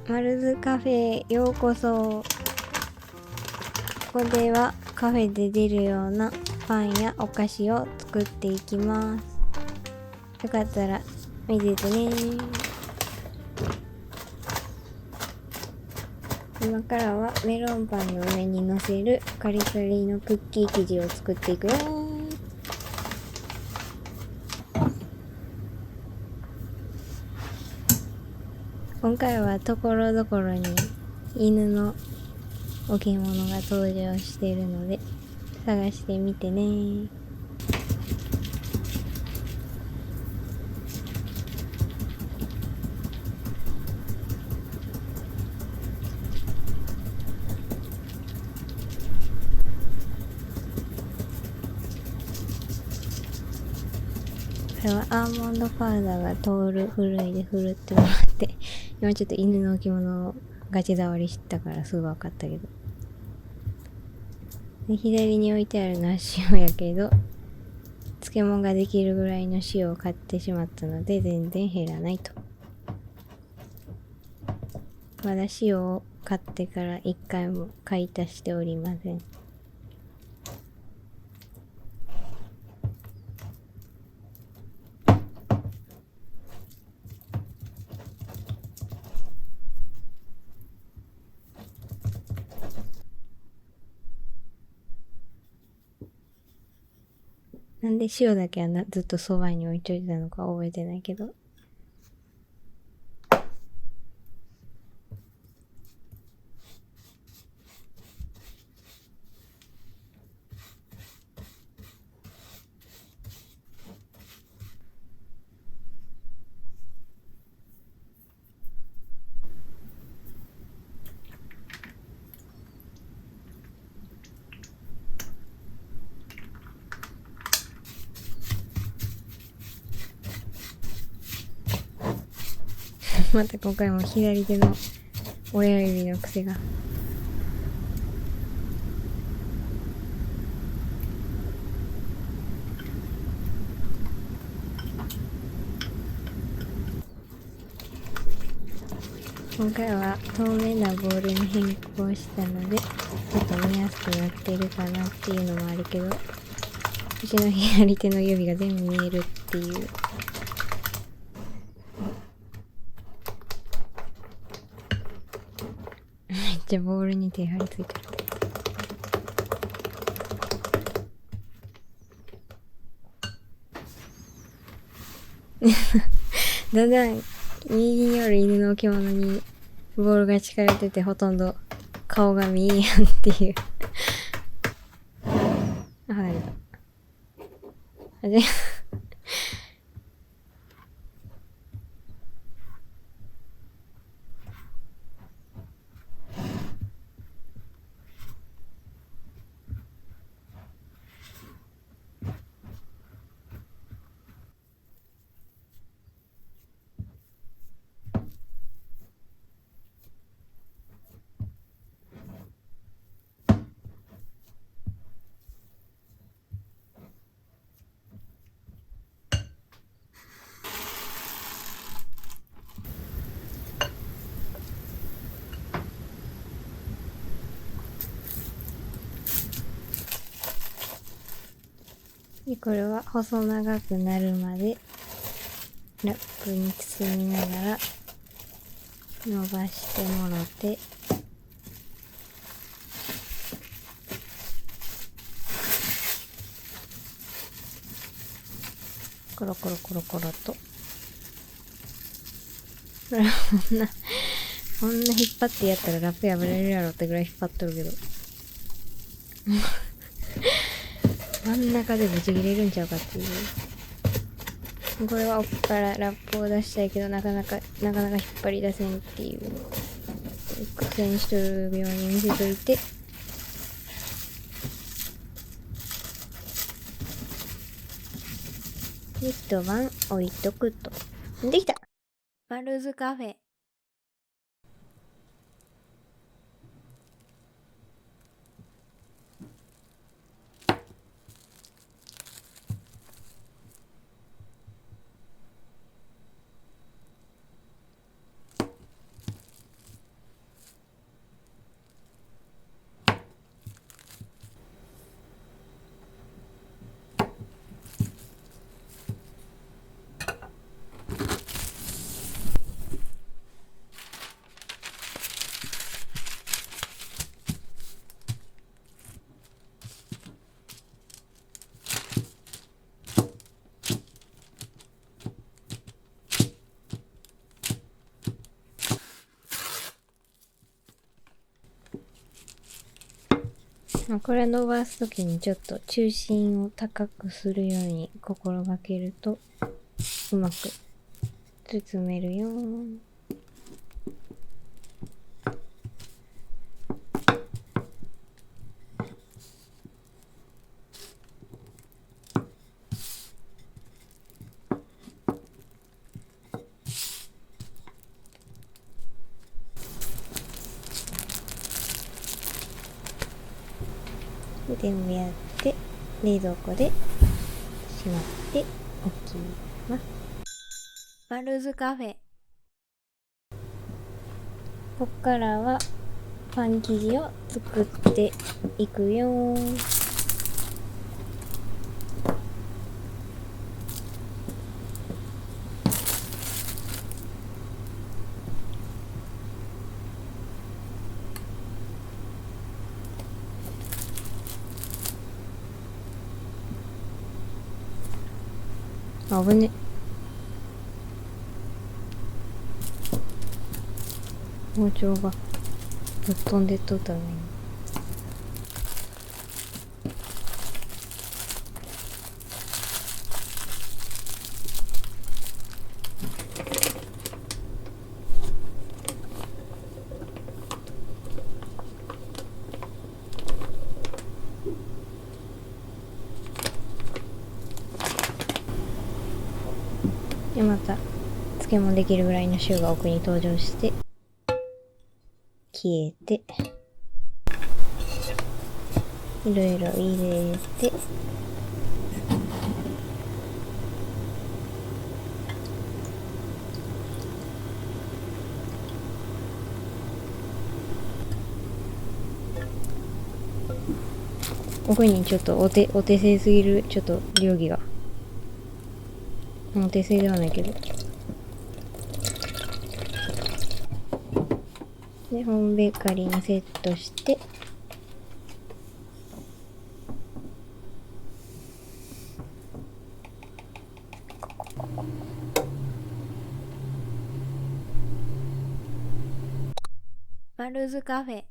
マルズカフェへようこそ。ここではカフェで出るようなパンやお菓子を作っていきます。よかったら見ててね。今からはメロンパンの上に乗せるカリカリのクッキー生地を作っていくよ。今回はところどころに犬の置物が登場しているので探してみてね。これはアーモンドパウダーが通るふるいで振るってもらって今ちょっと犬の置物をガチ触りしたからすぐ分かったけど、で左に置いてあるのは塩やけど漬物ができるぐらいの塩を買ってしまったので全然減らないと。まだ塩を買ってから1回も買い足しておりません。なんで塩だけはずっとそばに置いといたのか覚えてないけど、また今回も左手の親指の癖が。今回は透明なボールに変更したのでちょっと見やすくなってるかなっていうのもあるけど、うちの左手の指が全部見えるっていう。めっちゃボールに手張り付いてる。だんだん右にある犬の置物にボールが近寄っててほとんど顔が見えやんっていう。あ、離れた。でこれは細長くなるまでラップに包みながら伸ばしてもろて、コロコロコロコロと。これこんな引っ張ってやったらラップ破れるやろってぐらい引っ張っとるけど真ん中でブチ切れるんちゃうかっていう。これは奥からラップを出したいけどなかなか引っ張り出せんっていう苦戦しとるように見せといて、で一晩置いとくと。できた。マルズカフェ。まあ、これ伸ばすときにちょっと中心を高くするように心がけるとうまく包めるよ。全部やって冷蔵庫でしまっておきます。バルズカフェ。こっからはパン生地を作っていくよ。あぶね。包丁がぶっ飛んでっとったね。でまた漬物できるぐらいのシューが奥に登場して消えていろいろ入れて奥にちょっとお手製すぎるちょっと料理がお手製ではないけどでホームベーカリーにセットしてマルズカフェ。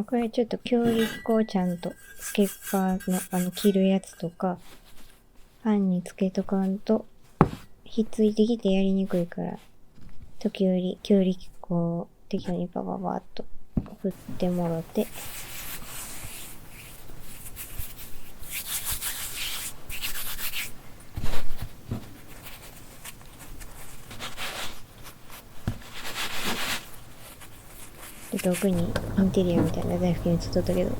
これちょっと強力粉をちゃんとスケッパーの切るやつとかパンにつけとかんとひっついてきてやりにくいから時折強力粉を適当にパパパッと振ってもろて遠くにインテリアみたいな大福に映っとったけど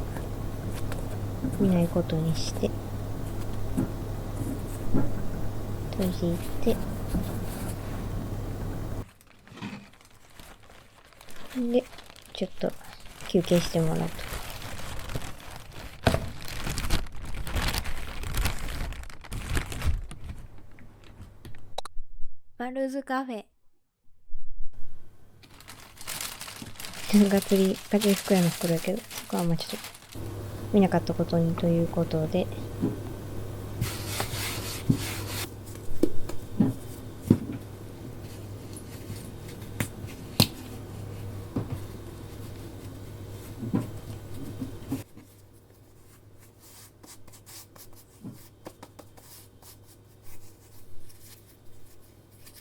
見ないことにして閉じてでちょっと休憩してもらうとマルズカフェがっつり服屋の袋やけどそこはあんまちょっと見なかったことにということで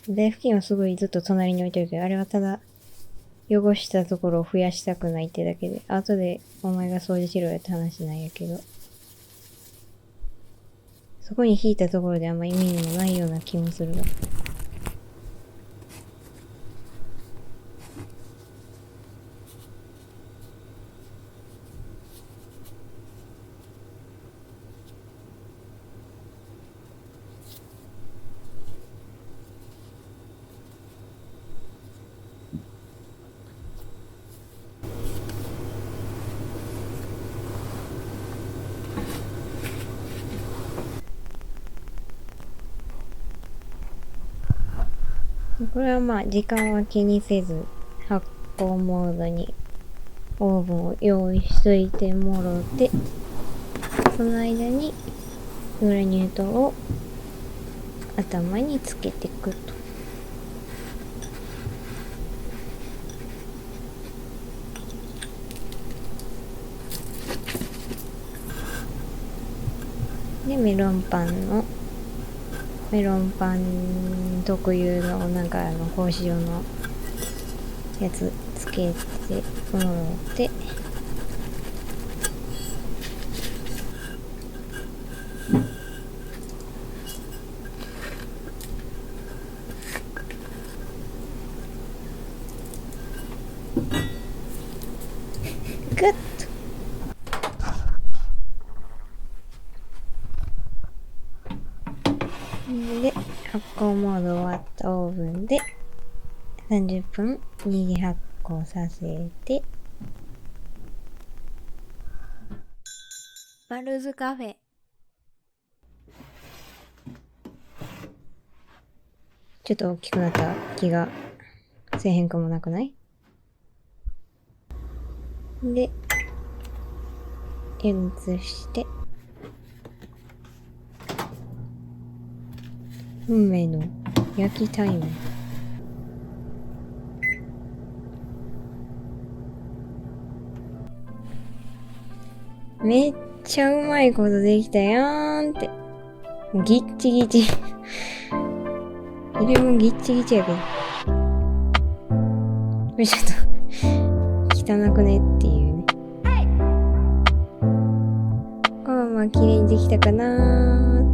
大布巾はすごいずっと隣に置いてるけどあれはただ汚したところを増やしたくないってだけで後でお前が掃除しろよって話なんやけどそこに引いたところであんま意味にもないような気もするわ。これはまあ時間は気にせず発酵モードにオーブンを用意しといてもろて、その間にグラニュー糖を頭につけていくと。でメロンパン特有のなんか格子状のやつつけてもろて、グッとで発酵モード終わったオーブンで30分二次発酵させて、バルズカフェ。ちょっと大きくなった気がせえへんかもなくない？で移して運命の焼きタイム。めっちゃうまいことできたやーんって。ギッチギチ入れもギッチギチやけど、これちょっと汚くねっていうね。これはまあ綺麗にできたかなー